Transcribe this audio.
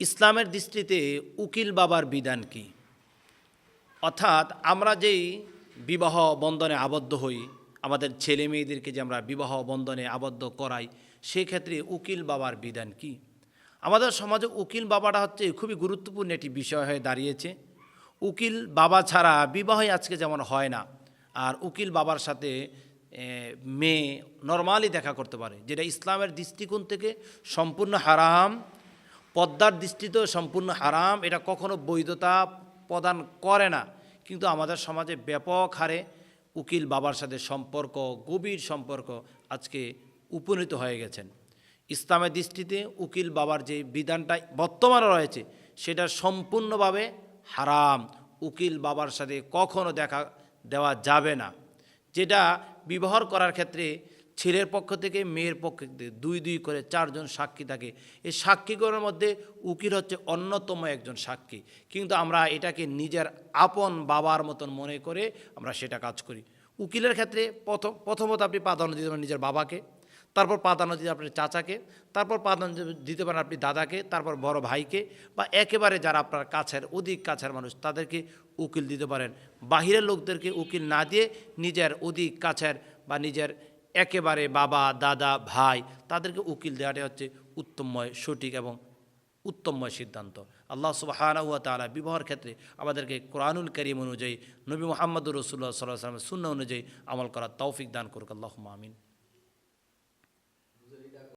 ইসলামের দৃষ্টিতে উকিল বাবার বিধান কি? অর্থাৎ আমরা যেই বিবাহ বন্ধনে আবদ্ধ হই, আমাদের ছেলে মেয়েদেরকে যে আমরা বিবাহ বন্ধনে আবদ্ধ করাই, সেক্ষেত্রে উকিল বাবার বিধান কি? আমাদের সমাজে উকিল বাবাটা হচ্ছে খুবই গুরুত্বপূর্ণ একটি বিষয় হয়ে দাঁড়িয়েছে। উকিল বাবা ছাড়া বিবাহই আজকে যেমন হয় না, আর উকিল বাবার সাথে মেয়ে নর্মালি দেখা করতে পারে, যেটা ইসলামের দৃষ্টিকোণ থেকে সম্পূর্ণ হারাম, পদ্মার দৃষ্টিতেও সম্পূর্ণ হারাম। এটা কখনো বৈধতা প্রদান করে না, কিন্তু আমাদের সমাজে ব্যাপক হারে উকিল বাবার সাথে সম্পর্ক, গভীর সম্পর্ক আজকে উপনীত হয়ে গেছেন। ইসলামের দৃষ্টিতে উকিল বাবার যে বিধানটা বর্তমানে রয়েছে সেটা সম্পূর্ণভাবে হারাম। উকিল বাবার সাথে কখনো দেখা দেওয়া যাবে না। যেটা বিবাহ করার ক্ষেত্রে ছেলের পক্ষ থেকে মেয়ের পক্ষ থেকে দুই দুই করে চারজন সাক্ষী থাকে। এই সাক্ষীগণের মধ্যে উকিল হচ্ছে অন্যতম একজন সাক্ষী, কিন্তু আমরা এটাকে নিজের আপন বাবার মতন মনে করে আমরা সেটা কাজ করি। উকিলের ক্ষেত্রে প্রথমত আপনি প্রাধান্য দিতে পারেন নিজের বাবাকে, তারপর প্রাধান্য দিতে আপনি চাচাকে, তারপর প্রাধান্য দিতে পারেন আপনি দাদাকে, তারপর বড় ভাইকে, বা একেবারে যারা আপনার কাছের অধিক কাছের মানুষ তাদেরকে উকিল দিতে পারেন। বাহিরের লোকদেরকে উকিল না দিয়ে নিজের অধিক কাছের বা নিজের একেবারে বাবা, দাদা, ভাই তাদেরকে উকিল দেওয়াটাই হচ্ছে উত্তমময়, সঠিক এবং উত্তমময় সিদ্ধান্ত। আল্লাহ সুবহানাহু ওয়া তাআলা বিবাহের ক্ষেত্রে আমাদেরকে কোরআনুল কারীম অনুযায়ী, নবী মুহাম্মদুর রাসূলুল্লাহ সাল্লাল্লাহু আলাইহি ওয়াসাল্লামের সুন্নাহ অনুযায়ী আমল করার তৌফিক দান করুক। আল্লাহুম্মা আমিন।